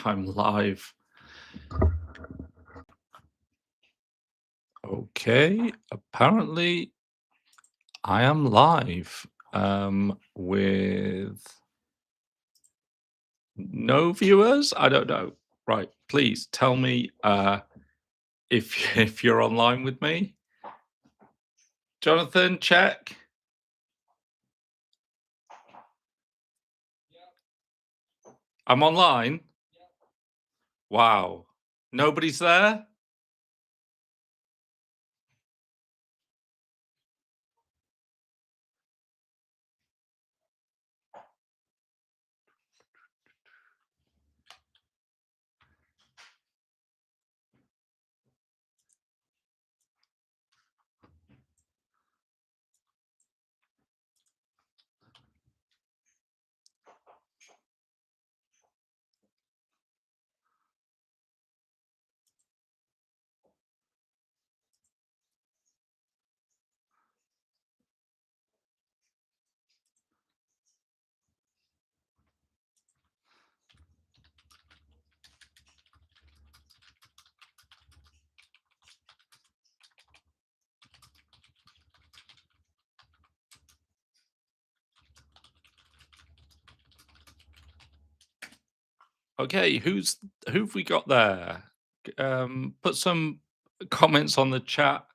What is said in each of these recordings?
I'm live. Okay, apparently I am live with no viewers. I don't know. Right, please tell me if if you're online with me. Jonathan, check. I'm online. Wow. Nobody's there? Okay, who've we got there? Put some comments on the chat.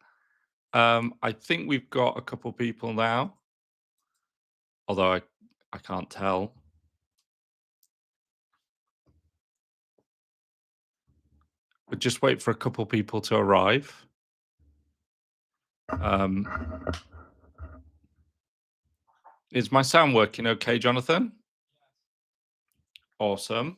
I think we've got a couple people now, although I can't tell. But just wait for a couple people to arrive. Is my sound working okay, Jonathan? Awesome.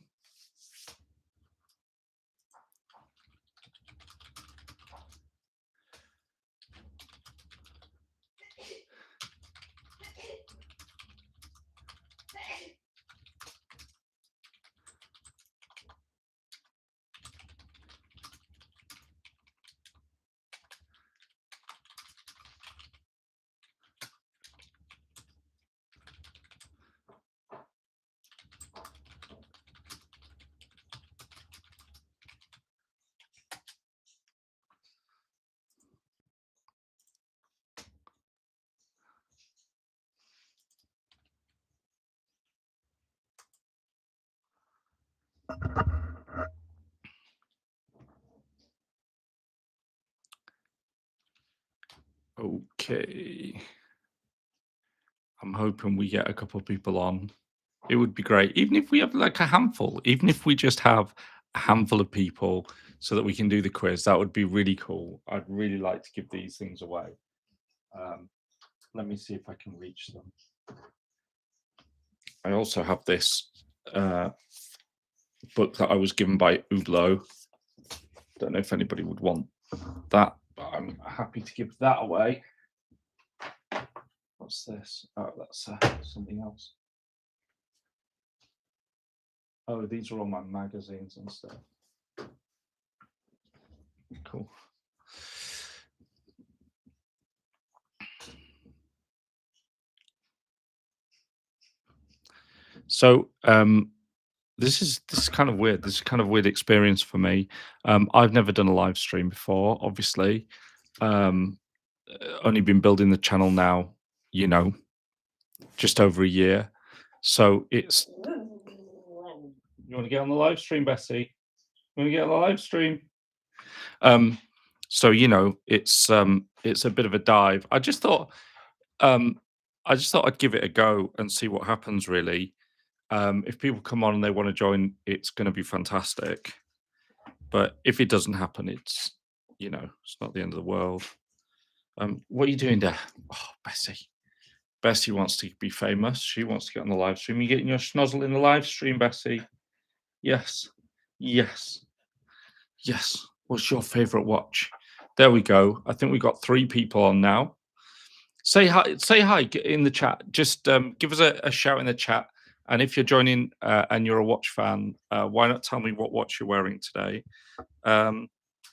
Okay. I'm hoping we get a couple people on. It would be great. Even if we have like a handful, even if we just have a handful of people so that we can do the quiz, that would be really cool. I'd really like to give these things away. Let me see if I can reach them. I also have this book that I was given by Ublo. Don't know if anybody would want that, but I'm happy to give that away. What's this? Oh, that's something else. Oh, these are all my magazines and stuff. Cool. So this is kind of weird. This is kind of weird experience for me. I've never done a live stream before, obviously. Only been building the channel now, just over a year. So it's you want to get on the live stream, Bessie? You want to get on the live stream? So it's a bit of a dive. I just thought I'd give it a go and see what happens really. If people come on and they want to join, it's going to be fantastic. But if it doesn't happen, it's not the end of the world. What are you doing there? Oh, Bessie. Bessie wants to be famous. She wants to get on the live stream. You getting your schnozzle in the live stream, Bessie? Yes. Yes. Yes. What's your favorite watch? There we go. I think we got 3 people on now. Say hi. Say hi in the chat. Just give us a shout in the chat. And if you're joining and you're a watch fan, why not tell me what watch you're wearing today?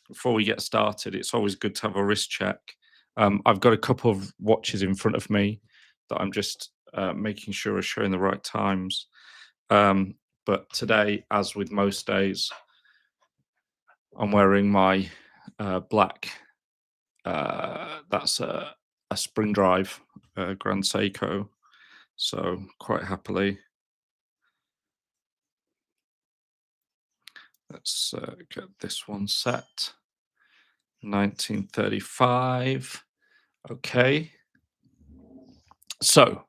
Before we get started, it's always good to have a wrist check. I've got a couple of watches in front of me that I'm just making sure are showing the right times. But today, as with most days, I'm wearing my black. That's a spring drive Grand Seiko. So quite happily, let's get this one set. 1935. Okay. So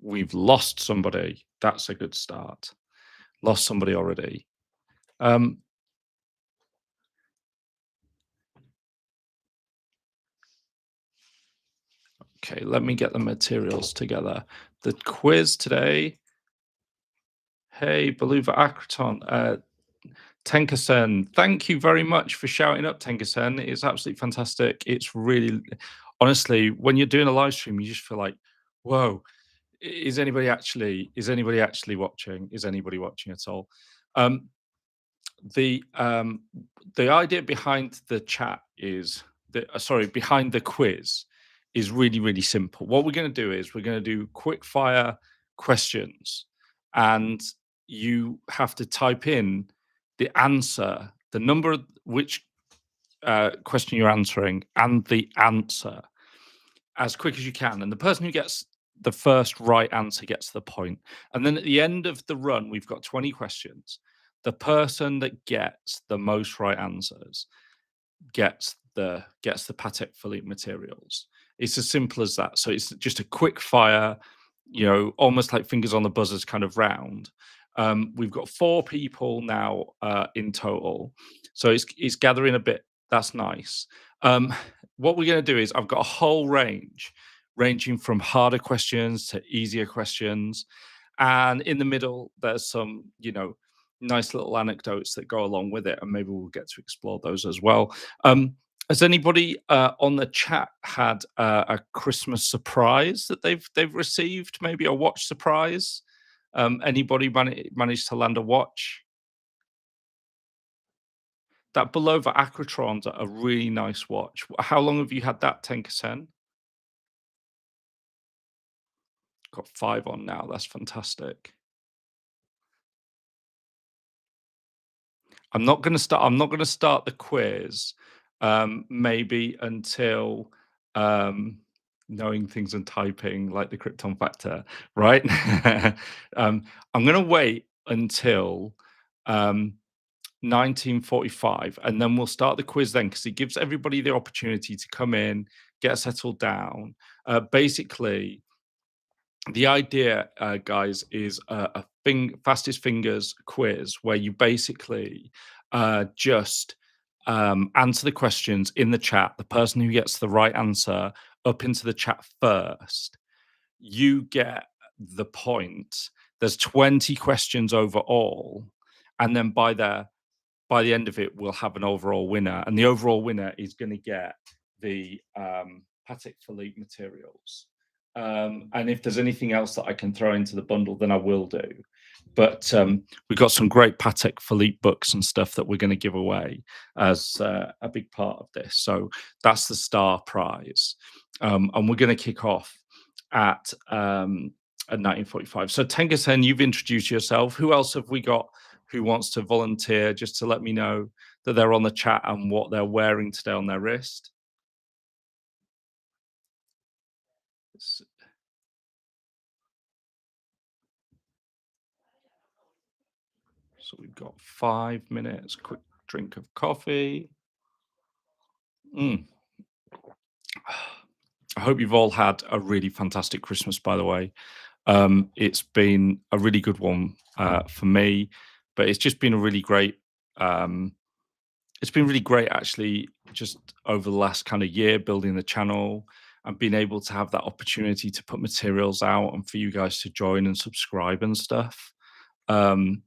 we've lost somebody. That's a good start. Lost somebody already. Um, okay, let me get the materials together. The quiz today. Hey, Beluva Akraton. Tenka-sen, thank you very much for shouting up, Tenka-sen. It's absolutely fantastic. It's really, honestly, when you're doing a live stream, you just feel like, whoa, is anybody actually watching? Is anybody watching at all? Um, the um, the idea behind the chat is sorry, behind the quiz is really, really simple. What we're going to do is we're going to do quick fire questions, and you have to type in the answer, the number which question you're answering, and the answer as quick as you can. And the person who gets the first right answer gets the point. And then at the end of the run, we've got 20 questions. The person that gets the most right answers gets the Patek Philippe materials. It's as simple as that. So it's just a quick fire, almost like fingers on the buzzers kind of round. We've got 4 people now in total, so it's gathering a bit. That's nice. What we're going to do is I've got a whole range, ranging from harder questions to easier questions, and in the middle there's some, nice little anecdotes that go along with it, and maybe we'll get to explore those as well. Has anybody on the chat had a Christmas surprise that they've received? Maybe a watch surprise? Anybody managed to land a watch? That Bulova Acrotron's a really nice watch. How long have you had that, Tenka-sen? Got 5 on now. That's fantastic. I'm not gonna start the quiz, maybe until, um, knowing things and typing like the Krypton factor, right? I'm gonna wait until, um, 1945, and then we'll start the quiz then, because it gives everybody the opportunity to come in, get settled down. Basically, the idea, guys, is fastest fingers quiz where you basically just answer the questions in the chat. The person who gets the right answer up into the chat first, you get the point. There's 20 questions overall, and then by the end of it, we'll have an overall winner, and the overall winner is going to get the Patek Philippe materials. And if there's anything else that I can throw into the bundle, then I will do. But we've got some great Patek Philippe books and stuff that we're going to give away as a big part of this. So that's the star prize, and we're going to kick off at 1945. So Tenga-sen, you've introduced yourself. Who else have we got who wants to volunteer just to let me know that they're on the chat and what they're wearing today on their wrist? S- So we've got 5 minutes, quick drink of coffee. Mm. I hope you've all had a really fantastic Christmas, by the way. It's been a really good one for me, but it's just been a really great. It's been really great, actually, just over the last kind of year building the channel and being able to have that opportunity to put materials out and for you guys to join and subscribe and stuff. Um,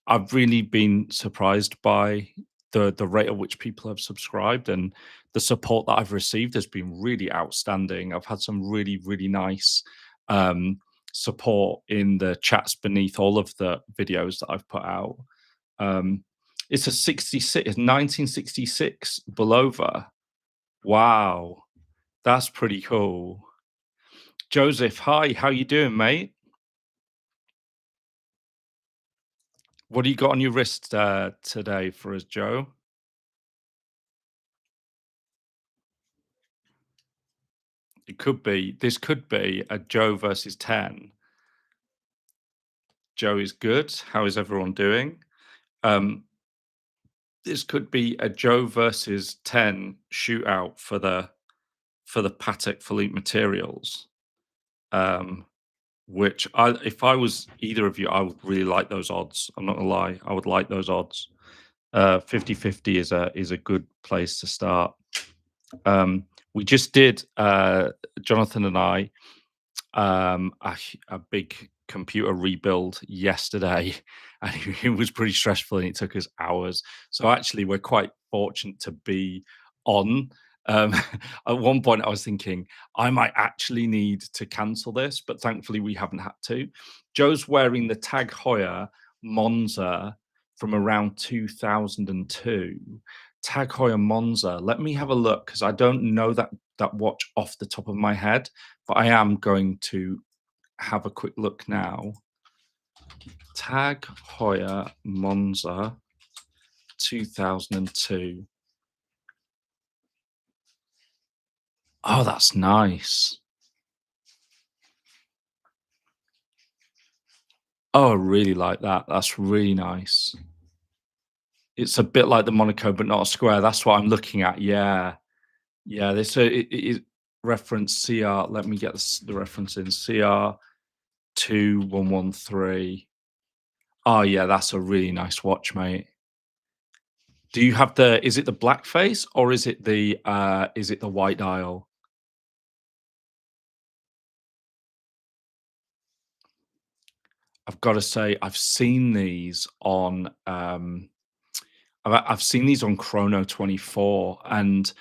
I've really been surprised by the rate at which people have subscribed, and the support that I've received has been really outstanding. I've had some really, really nice support in the chats beneath all of the videos that I've put out. Um, it's a 1966 Bulova. Wow, that's pretty cool. Joseph, hi, how you doing, mate? What do you got on your wrist today for us, Joe? It could be. This could be a Joe versus 10. Joe is good. How is everyone doing? Um, this could be a Joe versus 10 shootout for the Patek Philippe materials. Um, which if I was either of you, I would really like those odds. I'm not gonna lie, I would like those odds. 50-50 is a good place to start. We just did Jonathan and I a big computer rebuild yesterday, and it was pretty stressful, and it took us hours. So actually, we're quite fortunate to be on. Um, at one point, I was thinking I might actually need to cancel this, but thankfully, we haven't had to. Joe's wearing the Tag Heuer Monza from around 2002. Tag Heuer Monza. Let me have a look because I don't know that watch off the top of my head, but I am going to have a quick look now. Tag Heuer Monza 2002. Oh, that's nice. Oh, I really like that. That's really nice. It's a bit like the Monaco, but not a square. That's what I'm looking at. Yeah. Yeah. This it is reference CR. Let me get the reference in CR 2113. Oh, yeah. That's a really nice watch, mate. Do you have is it the black face or is it the white dial? I've gotta say, I've seen these on, I've seen these on Chrono24, and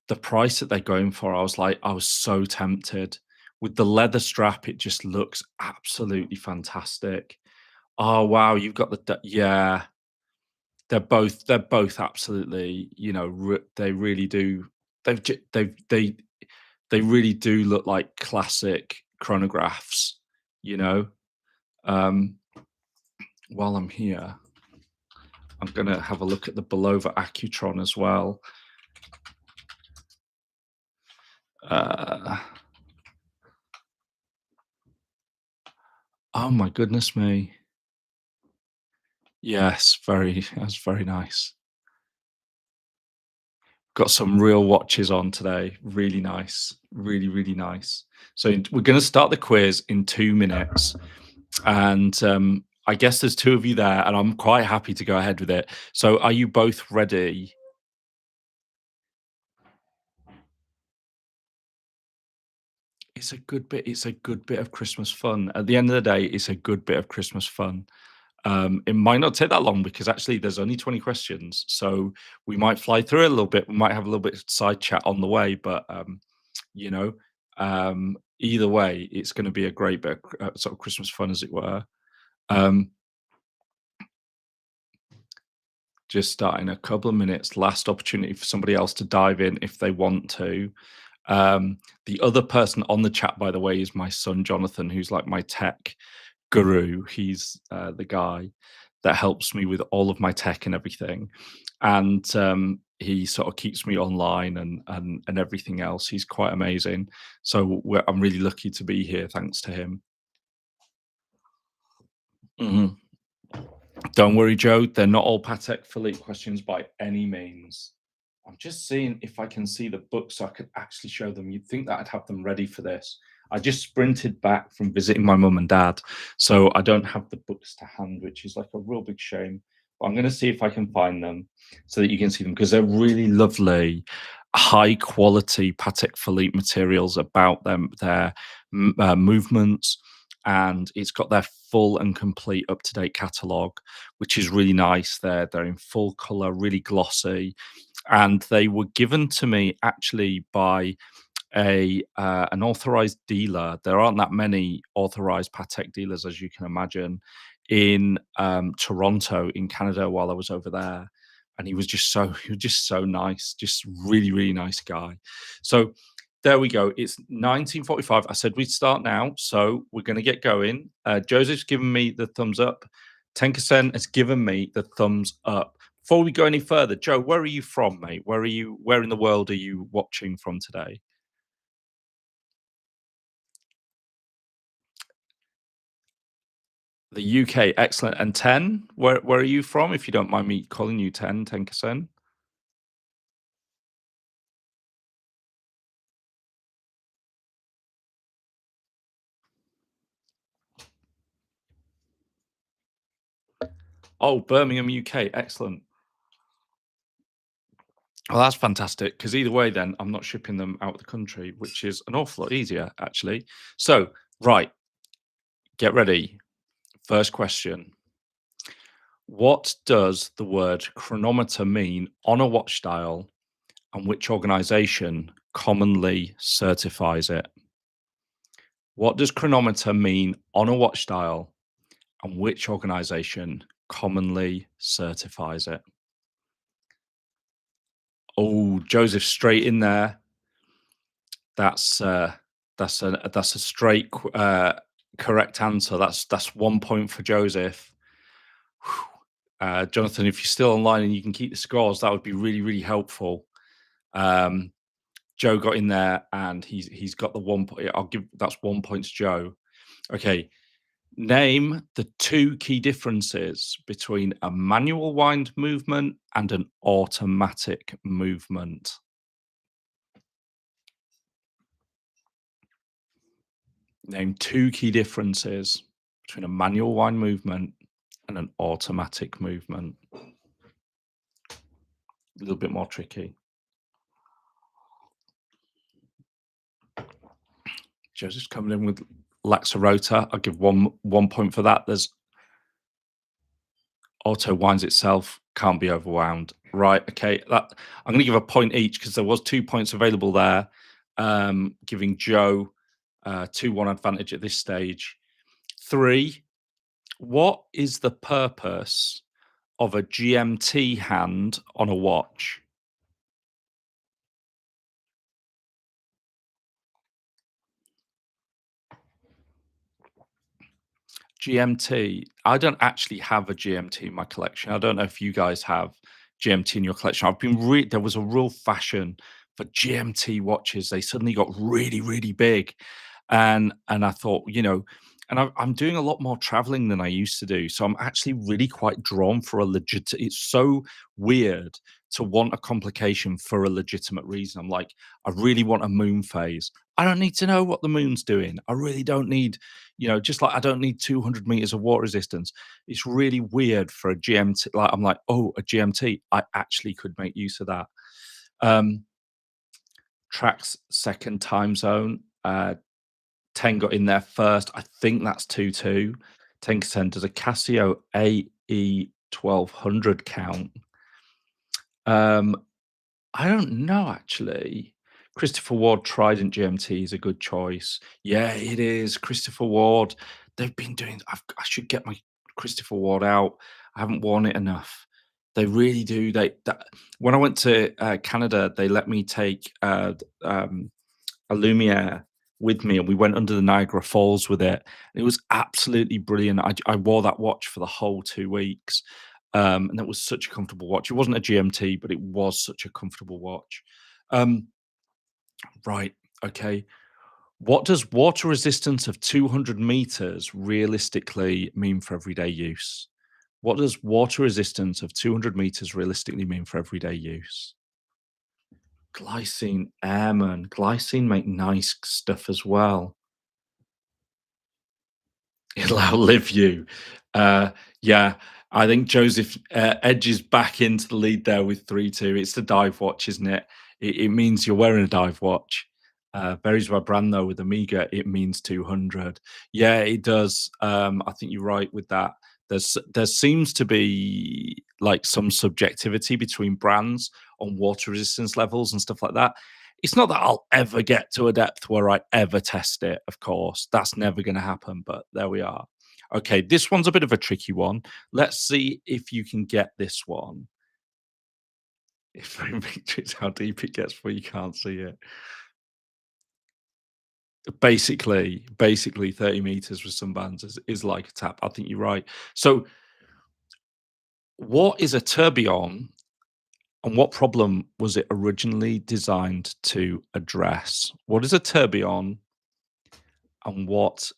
the price that they're going for, I was so tempted. With the leather strap, it just looks absolutely fantastic. Oh, wow, you've got yeah, they're both absolutely, they really do. They've ju they really do look like classic chronographs, you know? Um, while I'm here, I'm gonna have a look at the Belova Accutron as well. Uh, oh my goodness me. Yes, that's very nice. Got some real watches on today. Really nice. Really, really nice. So we're gonna start the quiz in 2 minutes. And I guess there's two of you there, and I'm quite happy to go ahead with it. So are you both ready? It's a good bit of Christmas fun. At the end of the day, it's a good bit of Christmas fun. It might not take that long because actually there's only 20 questions, so we might fly through it a little bit. We might have a little bit of side chat on the way, but you know, either way, it's going to be a great bit of sort of Christmas fun, as it were. Um, just starting a couple of minutes. Last opportunity for somebody else to dive in if they want to. The other person on the chat, by the way, is my son Jonathan, who's like my tech guru. He's the guy that helps me with all of my tech and everything, and he sort of keeps me online and everything else. He's quite amazing. So I'm really lucky to be here, thanks to him. Mhm. Don't worry, Joe. They're not all Patek Philippe questions by any means. I'm just seeing if I can see the books so I could actually show them. You'd think that I'd have them ready for this. I just sprinted back from visiting my mum and dad, so I don't have the books to hand, which is like a real big shame. But I'm going to see if I can find them so that you can see them because they're really lovely, high quality Patek Philippe materials about them, their movements, and it's got their full and complete up to date catalogue, which is really nice. They're in full color, really glossy, and they were given to me actually by a an authorized dealer. There aren't that many authorized Patek dealers, as you can imagine, in Toronto, in Canada, while I was over there. And he was just so nice, just really, really nice guy. So there we go. It's 19:45. I said we'd start now, so we're going to get going. Joseph's given me the thumbs up. 10% has given me the thumbs up. Before we go any further, Joe, where are you from, mate? Where in the world are you watching from today? The UK, excellent. And 10, where are you from? If you don't mind me calling you 10%. Oh, Birmingham, UK, excellent. Well, that's fantastic because either way, then I'm not shipping them out of the country, which is an awful lot easier, actually. So, right, get ready. First question. What does the word chronometer mean on a watch dial, and which organization commonly certifies it? What does chronometer mean on a watch dial, and which organization commonly certifies it? Oh, Joseph, straight in there. That's that's a straight correct answer. That's 1 point for Joseph. Whew. Jonathan, if you're still online and you can keep the scores, that would be really, really helpful. Um, Joe got in there and he's got the 1 point. I'll give that's 1 point to Joe. Okay. Name the two key differences between a manual wind movement and an automatic movement. Name two key differences between a manual wind movement and an automatic movement. A little bit more tricky. Joseph's coming in with Laxarota. I'll give one point for that. There's auto winds itself can't be overwound. Right. Okay. That I'm going to give a point each because there was 2 points available there, giving Joe 2-1 advantage at this stage. Three. What is the purpose of a GMT hand on a watch? GMT. I don't actually have a GMT in my collection. I don't know if you guys have GMT in your collection. There was a real fashion for GMT watches. They suddenly got really, really big, and I thought, and I'm doing a lot more traveling than I used to do, so I'm actually really quite drawn for a legit. It's so weird to want a complication for a legitimate reason. I'm like, I really want a moon phase. I don't need to know what the moon's doing. I really don't need just like I don't need 200 meters of water resistance. It's really weird for a GMT. Like I'm like, oh, a GMT. I actually could make use of that. Um, Track's second time zone. 10 got in there first. I think that's 2-2. 10% does a Casio AE 1200 count. Um, I don't know actually. Christopher Ward Trident GMT is a good choice. Yeah, it is. Christopher Ward. They've been doing. I should get my Christopher Ward out. I haven't worn it enough. They really do. When I went to Canada, they let me take a Lumiere with me, and we went under the Niagara Falls with it. It was absolutely brilliant. I wore that watch for the whole 2 weeks. And that was such a comfortable watch. It wasn't a GMT, but it was such a comfortable watch. Um, right. Okay. What does water resistance of 200 meters realistically mean for everyday use? What does water resistance of 200 meters realistically mean for everyday use? Glycine airman. Glycine make nice stuff as well. It'll outlive you. Yeah, I think Joseph edges back into the lead there with 3-2. It's the dive watch, isn't it? It means you're wearing a dive watch. Varies by brand though. With Amiga, it means 200. Yeah, it does. I think you're right with that. There seems to be like some subjectivity between brands on water resistance levels and stuff like that. It's not that I'll ever get to a depth where I ever test it, of course. That's never going to happen, but there we are. Okay, this one's a bit of a tricky one. Let's see if you can get this one. If it's how deep it gets before you can't see it. Basically 30 meters with some bands is like a tap. I think you're right. So What is a tourbillon and what problem was it originally designed to address? What is a tourbillon and what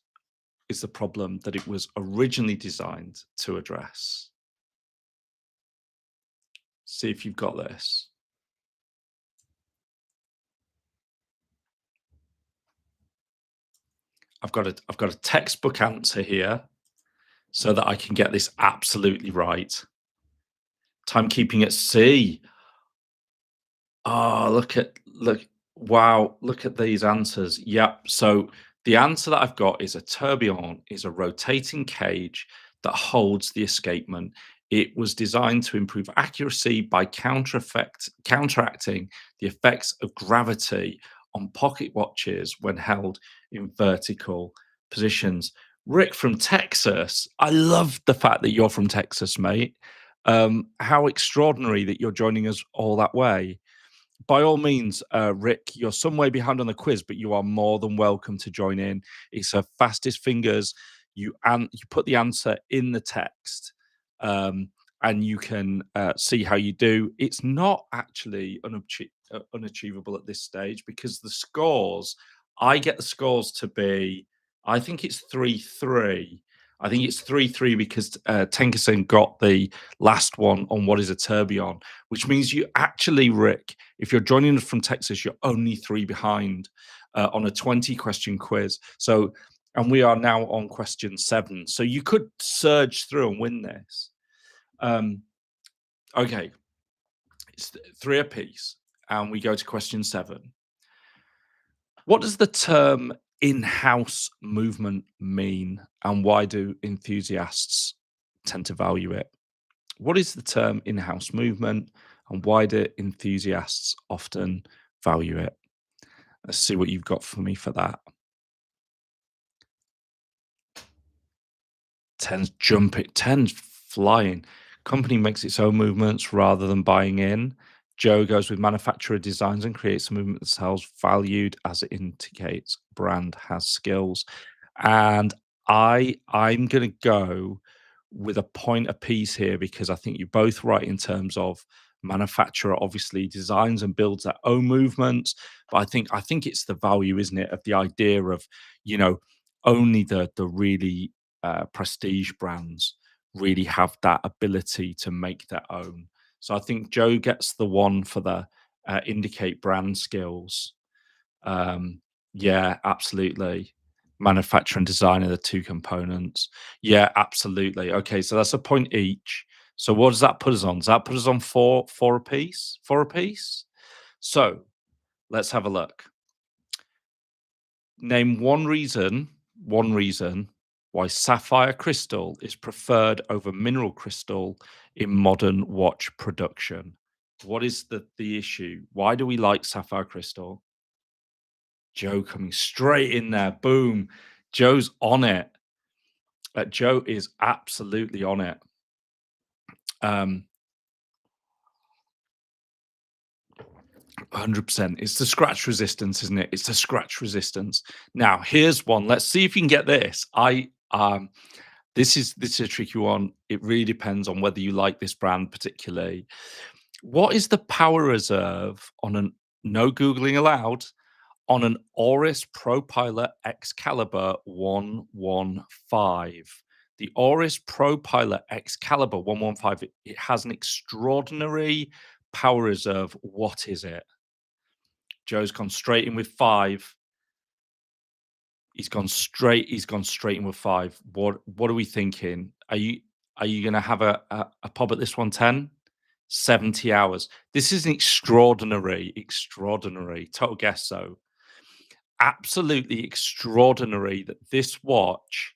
is the problem that it was originally designed to address? See if you've got this. I've got a textbook answer here so that I can get this absolutely right. Timekeeping at sea. Oh, wow, look at these answers. Yep. So the answer that I've got is a tourbillon is a rotating cage that holds the escapement. It was designed to improve accuracy by counteracting the effects of gravity on pocket watches when held in vertical positions. Rick from Texas, I love the fact that you're from Texas, mate. How extraordinary that you're joining us all that way. By all means, Rick, you're some way behind on the quiz, but you are more than welcome to join in. It's a fastest fingers. You put the answer in the text, um, and you can see how you do. It's not actually unachievable at this stage because the scores. I get the scores to be. I think it's 3-3. I think it's 3-3 because Tenkerson got the last one on what is a tourbillon, which means you actually, Rick, if you're joining us from Texas, you're only three behind on a 20-question quiz. So, and we are now on question 7. So you could surge through and win this. Okay, it's 3 apiece, and we go to question 7. What does the term in-house movement mean, and why do enthusiasts tend to value it? What is the term in-house movement, and why do enthusiasts often value it? Let's see what you've got for me for that. 10's jumping, 10's flying. Company makes its own movements rather than buying in. Joe goes with manufacturer designs and creates a movement that sells valued as it indicates brand has skills. And I'm gonna go with a point apiece here because I think you're both right in terms of manufacturer obviously designs and builds their own movements. But I think it's the value, isn't it, of the idea of, you know, only the really prestige brands really have that ability to make their own. So I think Joe gets the one for the indicate brand skills. Um, yeah, absolutely. Manufacture and design are the two components. Yeah, absolutely. Okay, so that's a point each. So what does that put us on? Does that put us on four apiece? Four apiece? So let's have a look. Name one reason why sapphire crystal is preferred over mineral crystal in modern watch production. What is the issue? Why do we like sapphire crystal? Joe coming straight in there. Boom. Joe's on it. Joe is absolutely on it. Um, 100%. It's the scratch resistance, isn't it? It's the scratch resistance. Now, here's one. Let's see if you can get this. This is a tricky one. It really depends on whether you like this brand particularly. What is the power reserve on an no googling allowed on an Oris ProPilot Excalibur 115? The Oris ProPilot Excalibur 115. It has an extraordinary power reserve. What is it? Joe's gone straight in with 5. He's gone straight in with 5. What are we thinking? Are you gonna have a pop at this one? 10? 70 hours. This is an extraordinary total guess. So absolutely extraordinary that this watch,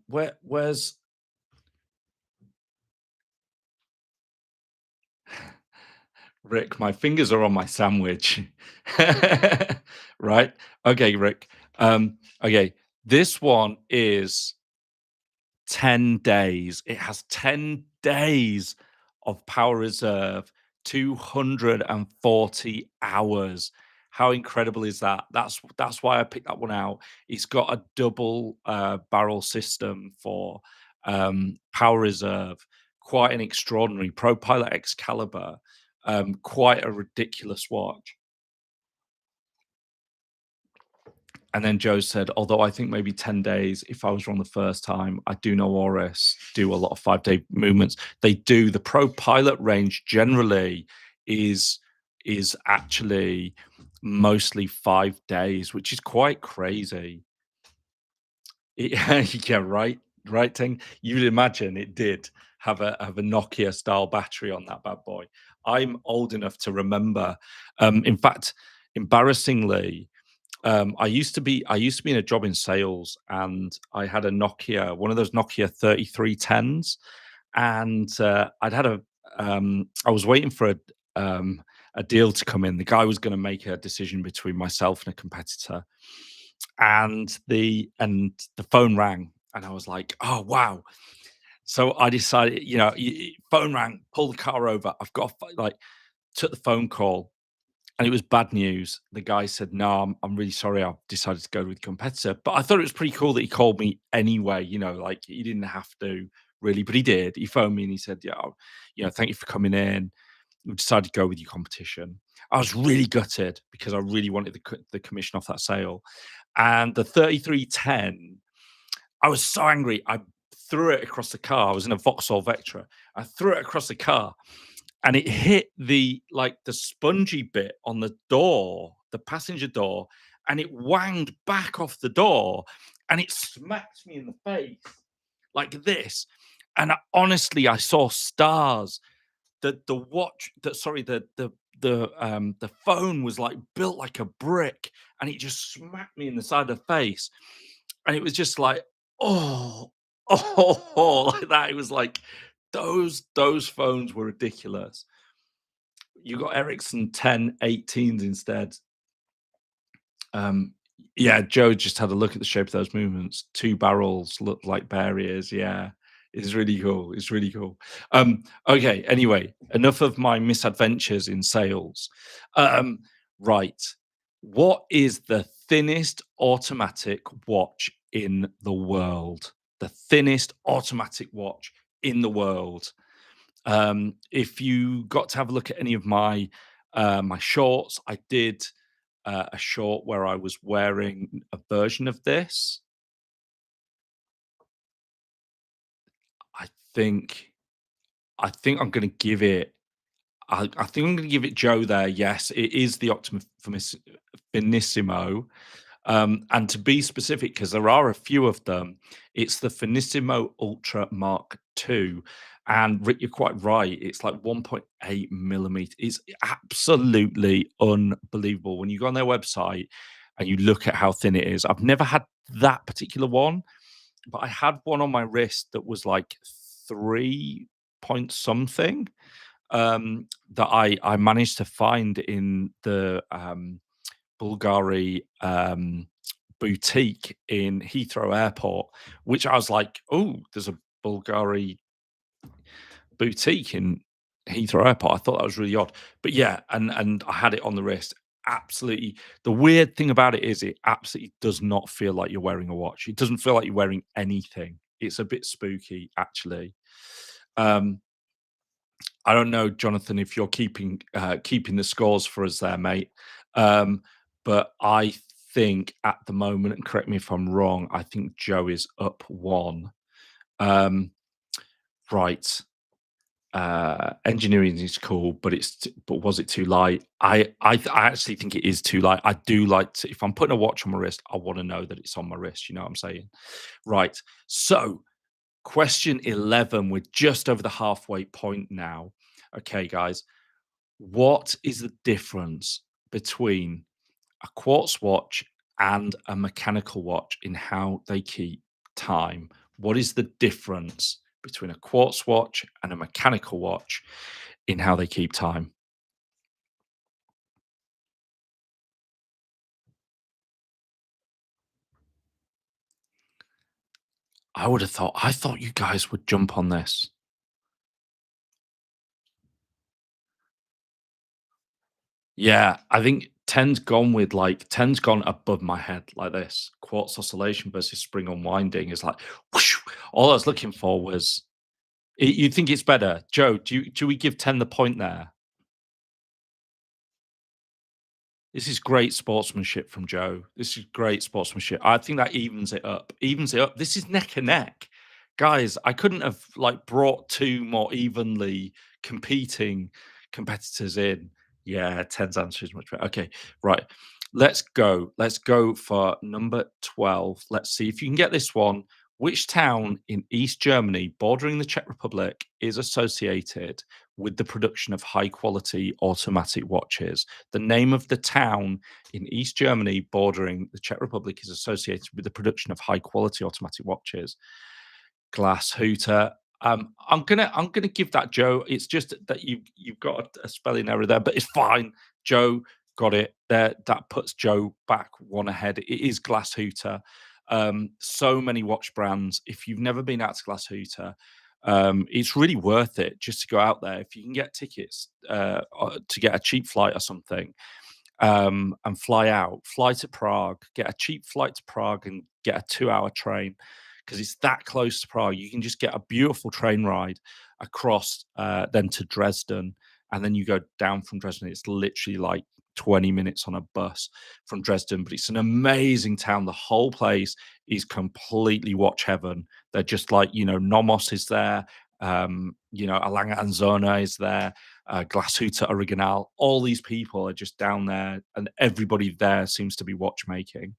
where's Rick? My fingers are on my sandwich. Right? Okay, Rick. Okay, this one is 10 days. It has 10 days of power reserve, 240 hours. How incredible is that? That's why I picked that one out. It's got a double barrel system for power reserve. quite an extraordinary Pro Pilot Excalibur, quite a ridiculous watch. And then Joe said, although I think maybe 10 days, if I was wrong the first time, I do know Oris do a lot of 5-day movements. They do. The Pro Pilot range generally is actually mostly 5 days, which is quite crazy. Yeah, yeah, right, right thing. You'd imagine it did have a Nokia style battery on that bad boy. I'm old enough to remember. In fact, embarrassingly, I used to be in a job in sales, and I had a Nokia, one of those Nokia 3310s, and I was waiting for a deal to come in. The guy was going to make a decision between myself and a competitor, and the phone rang, and I was like, "Oh wow!" So I decided, phone rang, pull the car over. I've got like took the phone call, and it was bad news. The guy said, "No, I'm really sorry. I've decided to go with the competitor." But I thought it was pretty cool that he called me anyway. Like he didn't have to really, but he did. He phoned me and he said, "Yeah, thank you for coming in. We decided to go with your competition." I was really gutted because I really wanted the commission off that sale. And the 3310, I was so angry. I threw it across the car. I was in a Vauxhall Vectra. I threw it across the car, and it hit the spongy bit on the door, the passenger door, and it wanged back off the door, and it smacked me in the face like this. And honestly, I saw stars. The watch, the phone was like built like a brick, and it just smacked me in the side of the face, and it was just like, oh, like that. It was like those phones were ridiculous. You got Ericsson 1018s instead. Um, yeah, Joe just had a look at the shape of those movements. Two barrels look like bear ears. Yeah, it's really cool. It's really cool. Okay, anyway, enough of my misadventures in sales. Um, right. What is the thinnest automatic watch in the world? The thinnest automatic watch in the world. If you got to have a look at any of my shorts, I did a short where I was wearing a version of this. I think I think I'm going to give it. I think I'm going to give it Joe there. Yes, it is the Finissimo. And to be specific, because there are a few of them, it's the Finissimo Ultra Mark II. And Rick, you're quite right. It's like 1.8 millimeter. It's absolutely unbelievable. When you go on their website and you look at how thin it is, I've never had that particular one, but I had one on my wrist that was like 3 point something, that I managed to find in the Bulgari boutique in Heathrow Airport, which I was like, "Oh, there's a Bulgari boutique in Heathrow Airport." I thought that was really odd, but yeah, and I had it on the wrist. Absolutely, the weird thing about it is it absolutely does not feel like you're wearing a watch. It doesn't feel like you're wearing anything. It's a bit spooky, actually. Um, I don't know, Jonathan, if you're keeping the scores for us there, mate. Um, but I think at the moment, and correct me if I'm wrong, I think Joe is up one. Um, right. Engineering is cool, but but was it too light? I actually think it is too light. I do like to, if I'm putting a watch on my wrist, I want to know that it's on my wrist. You know what I'm saying? Right. So question 11. We're just over the halfway point now. Okay, guys. What is the difference between a quartz watch and a mechanical watch in how they keep time? What is the difference between a quartz watch and a mechanical watch in how they keep time? I thought you guys would jump on this. Yeah, I think 10's gone above my head like this. Quartz oscillation versus spring unwinding is like whoosh. All I was looking for was You think it's better, Joe? Do we give 10 the point there? This is great sportsmanship from Joe. This is great sportsmanship. I think that evens it up. Evens it up. This is neck and neck. Guys, I couldn't have like brought two more evenly competing competitors in. Yeah, Ted's answer is much better. Okay, right. Let's go. Let's go for number 12. Let's see if you can get this one. Which town in East Germany, bordering the Czech Republic, is associated with the production of high quality automatic watches? The name of the town in East Germany bordering the Czech Republic is associated with the production of high quality automatic watches. Glass Hooter. I'm gonna give that Joe. It's just that you've got a spelling error there, but it's fine. Joe got it there. That puts Joe back one ahead. It is Glass Hooter. So many watch brands. If you've never been out to Glass Hooter, it's really worth it just to go out there. If you can get tickets to get a cheap flight or something, and fly out, fly to Prague, get a cheap flight to Prague, and get a 2 hour train because it's that close to Prague. You can just get a beautiful train ride across, then to Dresden, and then you go down from Dresden. It's literally like 20 minutes on a bus from Dresden, but it's an amazing town. The whole place is completely watch heaven. They're just like, Nomos is there, Alanga and Zona is there, Glashütte Original. All these people are just down there, and everybody there seems to be watchmaking.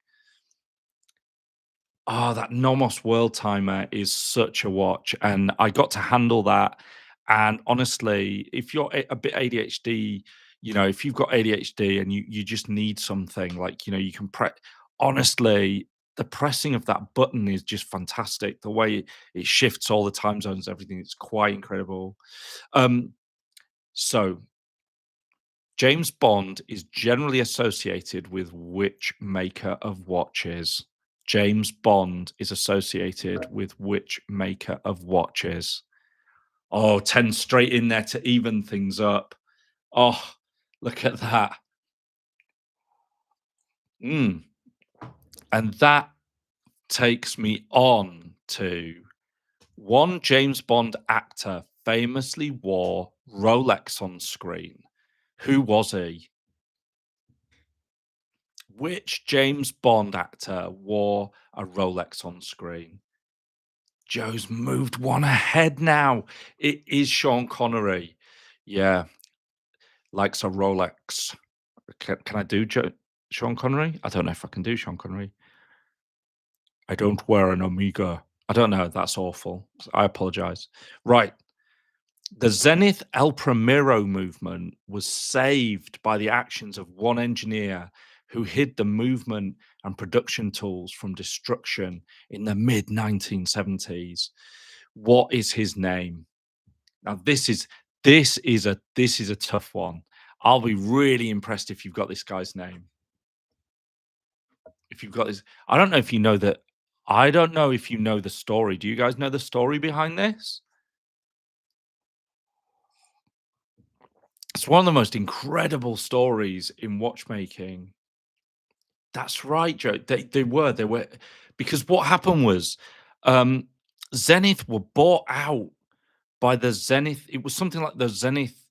Oh, that Nomos World Timer is such a watch, and I got to handle that. And honestly, if you're a bit ADHD, if you've got ADHD and you just need something like, you can press. Honestly, the pressing of that button is just fantastic. The way it shifts all the time zones, everything, it's quite incredible. Um, so James Bond is generally associated with which maker of watches? James Bond is associated with which maker of watches? Oh, 10 straight in there to even things up. Oh, look at that. Mm. And that takes me on to one James Bond actor famously wore Rolex on screen. Who was he? Which James Bond actor wore a Rolex on screen? Joe's moved one ahead now. It is Sean Connery. Yeah, likes a Rolex. Can I do Sean Connery? I don't know if I can do Sean Connery. I don't wear an Omega. I don't know. That's awful. I apologize. Right. The Zenith El Primero movement was saved by the actions of one engineer who hid the movement and production tools from destruction in the mid 1970s. What is his name? Now this is a tough one. I'll be really impressed if you've got this guy's name. If you've got this, I don't know if you know that. I don't know if you know the story. Do you guys know the story behind this? It's one of the most incredible stories in watchmaking. That's right, Joe. They were because what happened was, um, Zenith were bought out by the Zenith. It was something like the Zenith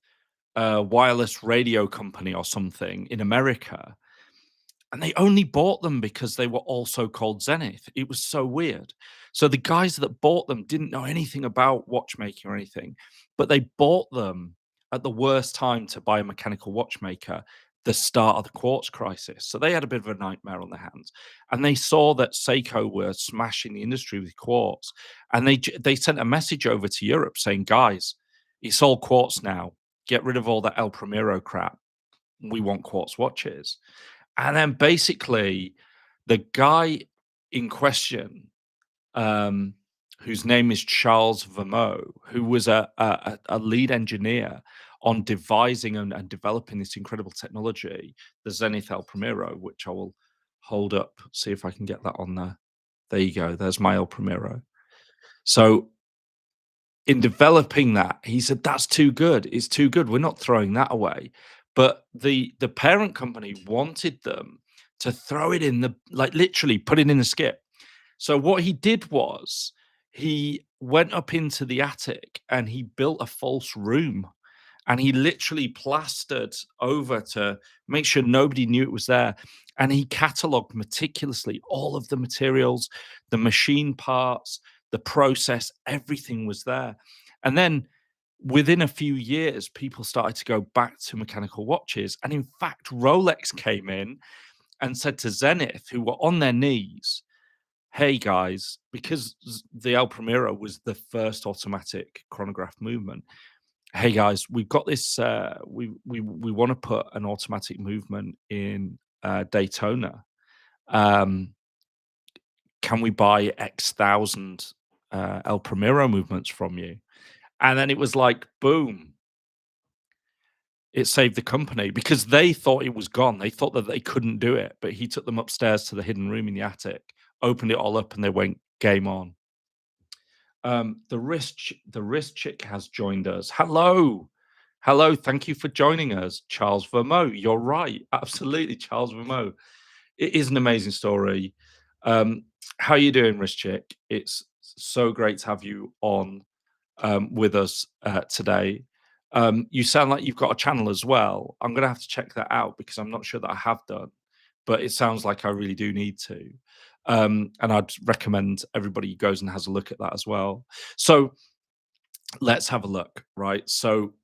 wireless radio company or something in America, and they only bought them because they were also called Zenith. It was so weird. So the guys that bought them didn't know anything about watchmaking or anything, but they bought them at the worst time to buy a mechanical watchmaker, the start of the quartz crisis. So they had a bit of a nightmare on their hands, and they saw that Seiko were smashing the industry with quartz, and they sent a message over to Europe saying, "Guys, it's all quartz now. Get rid of all that El Primero crap. We want quartz watches." And then basically, the guy in question, um, whose name is Charles Vermeau, who was a lead engineer on devising and developing this incredible technology, the Zenith El Primero, which I will hold up, see if I can get that on there. There you go. There's my El Primero. So in developing that, he said, "That's too good. It's too good. We're not throwing that away." But the parent company wanted them to throw it in the, like, literally put it in the skip. So what he did was he went up into the attic and he built a false room, and he literally plastered over to make sure nobody knew it was there. And he catalogued meticulously all of the materials, the machine parts, the process, everything was there. And then within a few years, people started to go back to mechanical watches. And in fact, Rolex came in and said to Zenith, who were on their knees, hey guys, because the El Primero was the first automatic chronograph movement. Hey guys, we've got this. We want to put an automatic movement in Daytona. Um, can we buy X thousand El Primero movements from you? And then it was like, boom, it saved the company because they thought it was gone. They thought that they couldn't do it, but he took them upstairs to the hidden room in the attic, opened it all up, and they went game on. The wrist chick has joined us. Hello. Hello. Thank you for joining us, Charles Vermeau. You're right. Absolutely, Charles Vermeau. It is an amazing story. How you doing, wrist chick? It's so great to have you on with us today. You sound like you've got a channel as well. I'm going to have to check that out because I'm not sure that I have done, but it sounds like I really do need to. And I'd recommend everybody goes and has a look at that as well. So let's have a look, right? So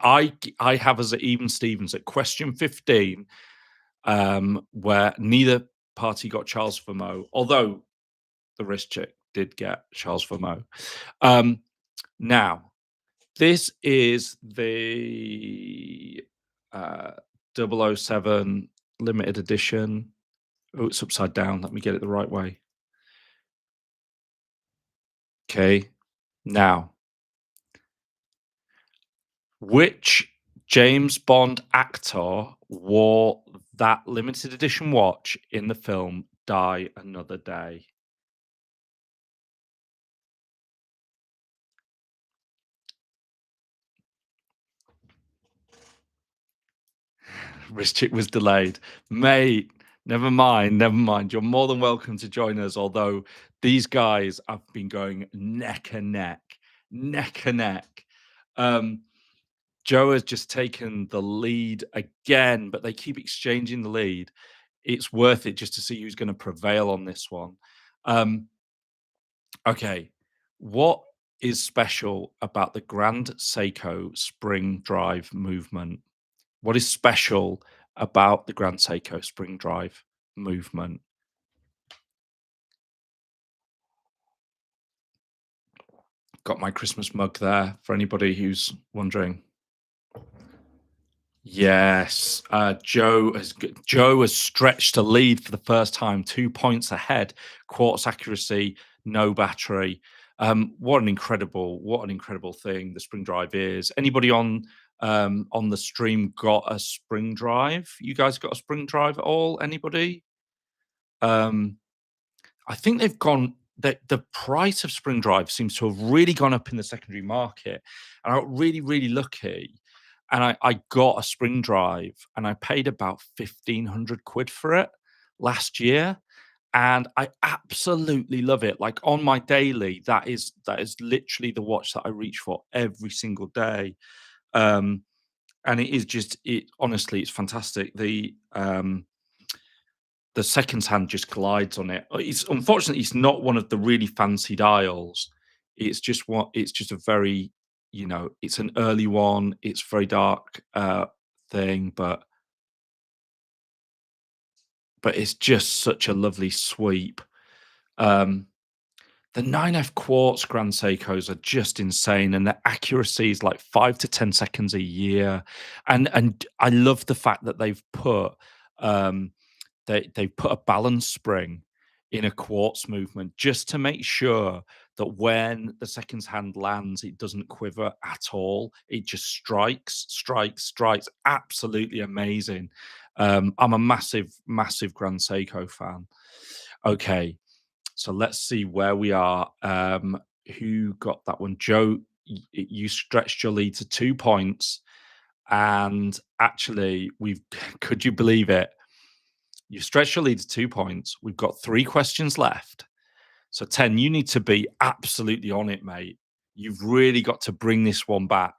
I have us at even Stevens at question 15, where neither party got Charles Vermeau, although the wrist chick did get Charles Vermeau. Now, this is the uh, 007 limited edition. Oh, it's upside down. Let me get it the right way. Okay. Now, which James Bond actor wore that limited edition watch in the film Die Another Day? Richard was delayed. Mate, never mind, never mind. You're more than welcome to join us, although these guys have been going neck and neck, neck and neck. Um, Joe has just taken the lead again, but they keep exchanging the lead. It's worth it just to see who's going to prevail on this one. Um, okay, what is special about the Grand Seiko spring drive movement? What is special about the Grand Seiko spring drive movement? Got my Christmas mug there for anybody who's wondering. Yes, Joe has stretched a lead for the first time, 2 points ahead. Quartz accuracy, no battery. What an incredible thing the spring drive is. Anybody on the stream got a spring drive? You guys got a spring drive at all? Anybody? Um, I think they've gone. The price of spring drive seems to have really gone up in the secondary market, and I got really, really lucky, and I got a spring drive, and I paid about 1,500 quid for it last year, and I absolutely love it. Like on my daily, that is literally the watch that I reach for every single day, um, and it is just it. Honestly, it's fantastic. The second hand just glides on it. It's unfortunately it's not one of the really fancy dials. It's just a very, it's an early one. It's very dark thing, but it's just such a lovely sweep. Um the 9F quartz Grand Seikos are just insane, and the accuracy is like 5 to 10 seconds a year. And I love the fact that um they've put a balance spring in a quartz movement just to make sure that when the seconds hand lands, it doesn't quiver at all. It just strikes, strikes, strikes. Absolutely amazing. I'm a massive, massive Grand Seiko fan. Okay, so let's see where we are. Who got that one? Joe, you stretched your lead to 2 points. And actually, could you believe it? You stretched your lead to 2 points. We've got 3 questions left. So 10, you need to be absolutely on it, mate. You've really got to bring this one back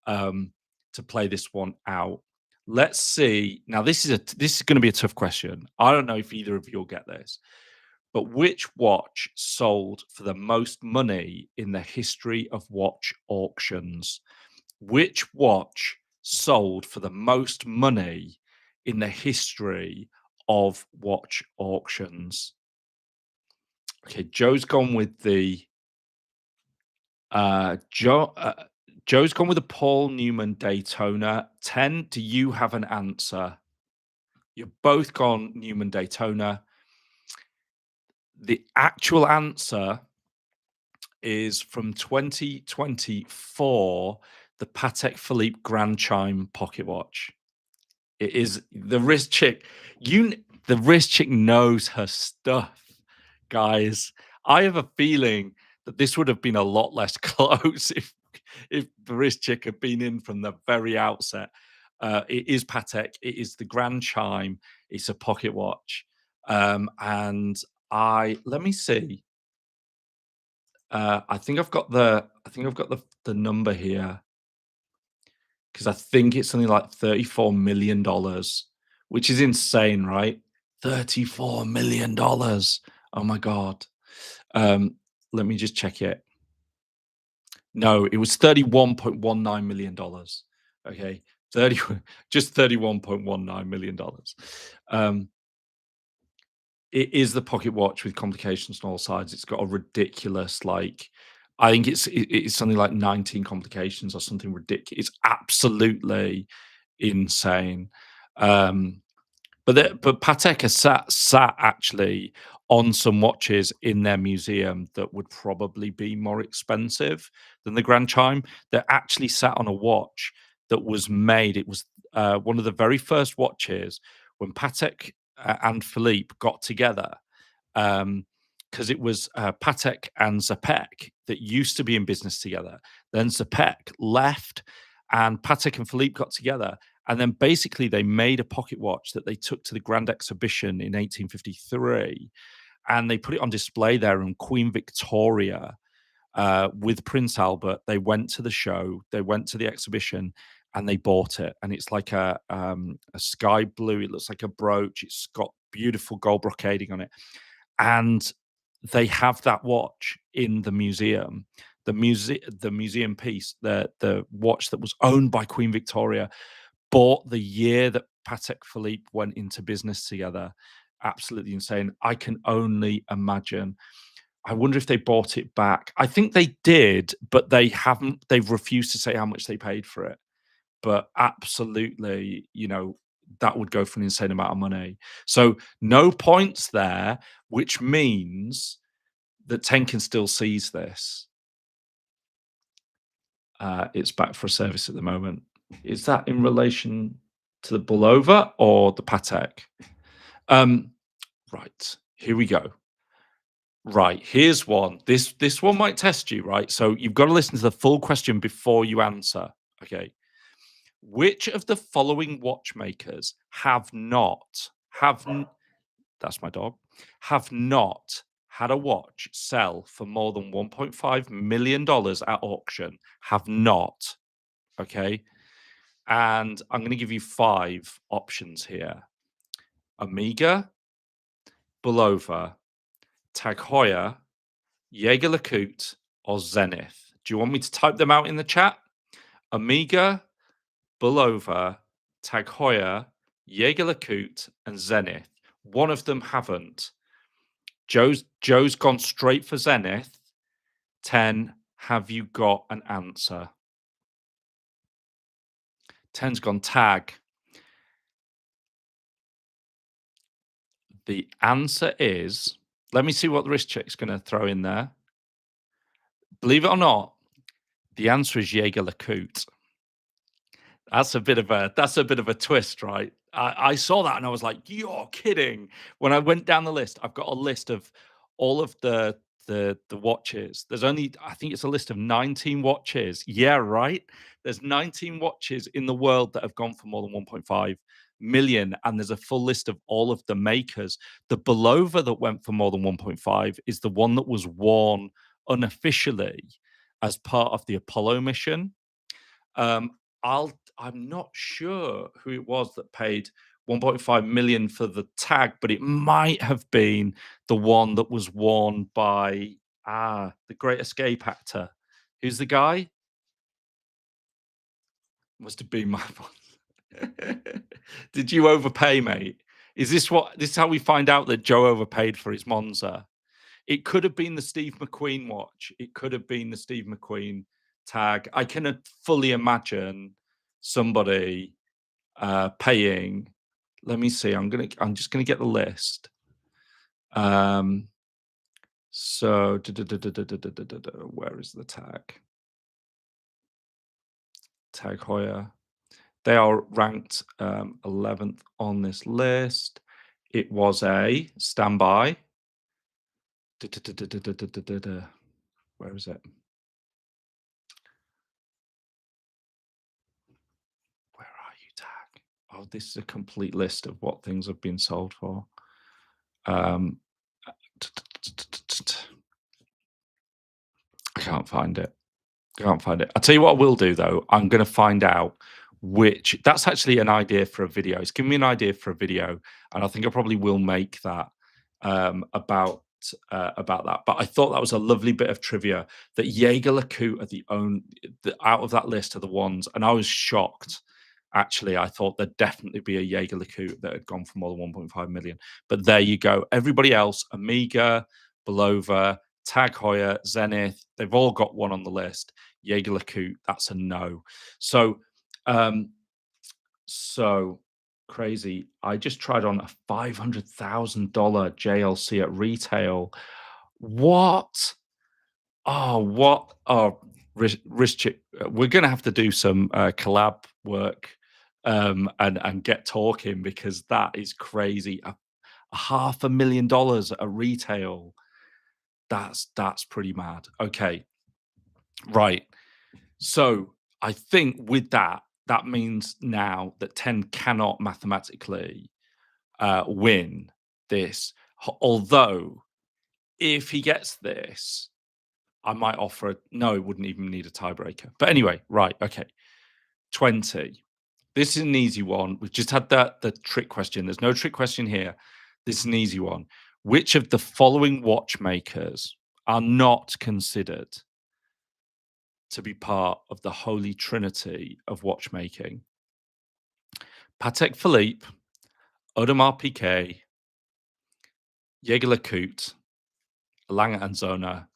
um, to play this one out. Let's see. Now, this is going to be a tough question. I don't know if either of you'll get this, but which watch sold for the most money in the history of watch auctions? Which watch sold for the most money in the history of watch auctions? Okay, Joe. Joe's gone with the Paul Newman Daytona 10. Do you have an answer? You've both gone Newman Daytona. The actual answer is from 2024, the Patek Philippe Grand Chime pocket watch. It is the wrist chick. The wrist chick knows her stuff, guys. I have a feeling that this would have been a lot less close if the wrist chick had been in from the very outset. It is Patek. It is the Grand Chime. It's a pocket watch, and I let me see. I think I've got the number here because I think it's something like $34 million, which is insane, right? $34 million. Oh my god. Um, Let me just check it. No, it was $31.19 million. Okay, 30 just $31.19 million. Um, It is the pocket watch with complications on all sides. It's got a ridiculous, like, I think it's something like 19 complications or something ridiculous. It's absolutely insane. Um, but Patek has sat actually on some watches in their museum that would probably be more expensive than the Grand Chime. They actually sat on a watch that was made. It was one of the very first watches when Patek and Philippe got together, because it was Patek and Zapek that used to be in business together. Then Zapek left, and Patek and Philippe got together, and then basically they made a pocket watch that they took to the Grand Exhibition in 1853, and they put it on display there. And Queen Victoria, with Prince Albert, they went to the show, they went to the exhibition, and they bought it. And it's like a sky blue. It looks like a brooch. It's got beautiful gold brocading on it, and they have that watch in the museum. The museum piece, the watch that was owned by Queen Victoria, bought the year that Patek Philippe went into business together. Absolutely insane. I can only imagine. I wonder if they bought it back. I think they did, but they haven't. They've refused to say how much they paid for it. But absolutely, that would go for an insane amount of money. So no points there, which means that 10 can still seize this. It's back for a service at the moment. Is that in relation to the Bulova or the Patek? Um, right, here we go. Right, here's one. This one might test you, right? So you've got to listen to the full question before you answer. Okay. Which of the following watchmakers that's my dog, have not had a watch sell for more than $1.5 million at auction? Have not. Okay. And I'm going to give you five options here: Amiga, Bulova, Tag Heuer, Jaeger LeCoultre, or Zenith. Do you want me to type them out in the chat? Amiga, Bulova, Tag Heuer, Jaeger LeCoultre, and Zenith. One of them haven't. Joe's gone straight for Zenith. 10, have you got an answer? 10's gone Tag. The answer is, let me see what the wrist check's going to throw in there. Believe it or not, the answer is Jaeger LeCoultre. That's a bit of a twist, right? I saw that and I was like, "You're kidding!" When I went down the list, I've got a list of all of the watches. There's only, I think it's a list of 19 watches. Yeah, right. There's 19 watches in the world that have gone for more than 1.5 million, and there's a full list of all of the makers. The Belova that went for more than 1.5 is the one that was worn unofficially as part of the Apollo mission. Um, I'm not sure who it was that paid 1.5 million for the tag, but it might have been the one that was worn by the Great Escape actor. Who's the guy? Must have been my boss. Did you overpay, mate? Is this how we find out that Joe overpaid for his Monza? It could have been the Steve McQueen watch. It could have been the Steve McQueen tag. I can fully imagine somebody paying. Let me see. I'm just gonna get the list. Um, so where is the tag? Tag Heuer. They are ranked 11th on this list. It was a standby. Where is it? Where are you, tag? Oh, this is a complete list of what things have been sold for. I can't find it. Can't find it. I'll tell you what I will do though. I'm going to find out which. That's actually an idea for a video. It's given me an idea for a video, and I think I probably will make that about that. But I thought that was a lovely bit of trivia that Jaeger LeCoultre are out of that list are the ones, and I was shocked. Actually, I thought there'd definitely be a Jaeger LeCoultre that had gone for more than 1.5 million. But there you go. Everybody else, Amiga, Belova, Tag Heuer, Zenith, they've all got one on the list. Jaeger LeCoultre, that's a no. Um, so crazy. I just tried on a $500,000 JLC at retail. What? Oh, what? Oh, we're going to have to do some collab work and get talking because that is crazy. A $500,000 at retail. That's pretty mad. Okay, right. So I think with that, that means now that 10 cannot mathematically win this. Although, if he gets this, I might offer no, it wouldn't even need a tiebreaker. But anyway, right, okay. 20. This is an easy one. We've just had the trick question. There's no trick question here. This is an easy one. Which of the following watchmakers are not considered to be part of the holy trinity of watchmaking? Patek Philippe, Audemars Piguet, Jaeger LeCoultre, Lange and Söhne,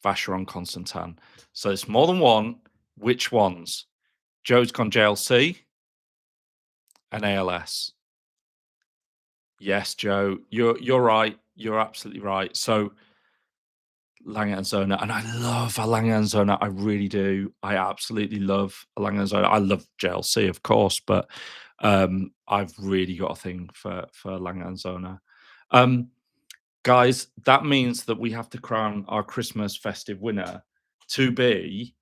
Vacheron Constantin. So it's more than one. Which ones? Joe's gone JLC and ALS. Yes, Joe, you're right. You're absolutely right. So Lange and Söhne, and I love a Lange and Söhne. I really do. I absolutely love a Lange and Söhne. I love JLC, of course, but I've really got a thing for Lange and Söhne. Guys, that means that we have to crown our Christmas festive winner to be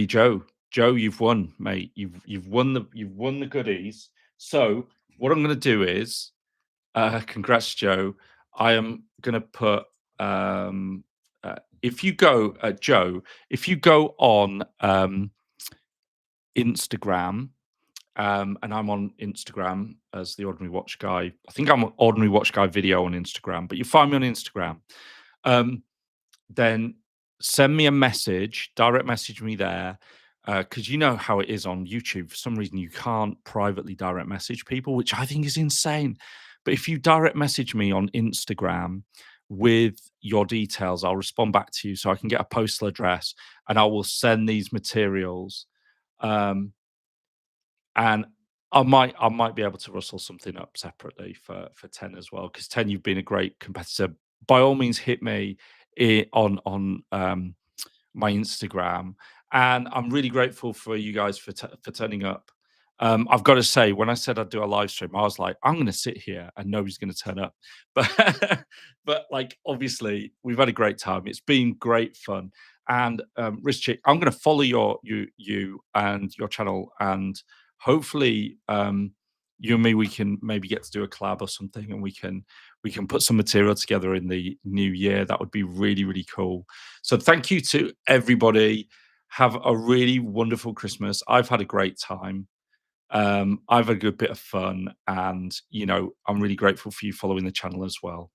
Joe. Joe, you've won, mate. You've won the goodies. So what I'm going to do is, congrats, Joe. I am going to put if you go, Joe, if you go on Instagram. And I'm on Instagram as the Ordinary Watch Guy. I think I'm an Ordinary Watch Guy video on Instagram, but you find me on Instagram. Then send me a message, direct message me there, because you know how it is on YouTube. For some reason, you can't privately direct message people, which I think is insane. But if you direct message me on Instagram with your details, I'll respond back to you so I can get a postal address and I will send these materials. And I might be able to rustle something up separately for 10 as well, because 10, you've been a great competitor. By all means, hit me on my Instagram, and I'm really grateful for you guys for turning up. I've got to say, when I said I'd do a live stream, I was like, I'm going to sit here and nobody's going to turn up. But like, obviously, we've had a great time. It's been great fun. And Rich Chick, I'm going to follow you and your channel, and hopefully, you and me, we can maybe get to do a collab or something, and we can put some material together in the new year. That would be really, really cool. So thank you to everybody. Have a really wonderful Christmas. I've had a great time. I've had a good bit of fun, and I'm really grateful for you following the channel as well.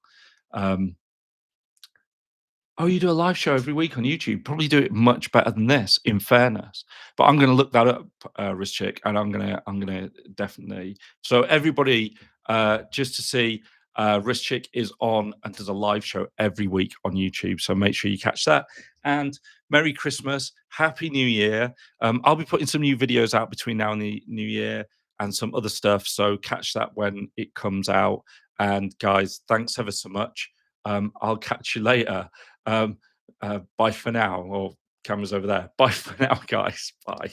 Um, Oh, you do a live show every week on YouTube. Probably do it much better than this, in fairness. But I'm gonna look that up, Rich Chick, and I'm gonna definitely. So everybody, just to see, Rich Chick is on and does a live show every week on YouTube. So make sure you catch that. And Merry Christmas, Happy New Year. I'll be putting some new videos out between now and the New Year and some other stuff. So catch that when it comes out. And guys, thanks ever so much. I'll catch you later. Bye for now. Or cameras over there. Bye for now, guys. Bye.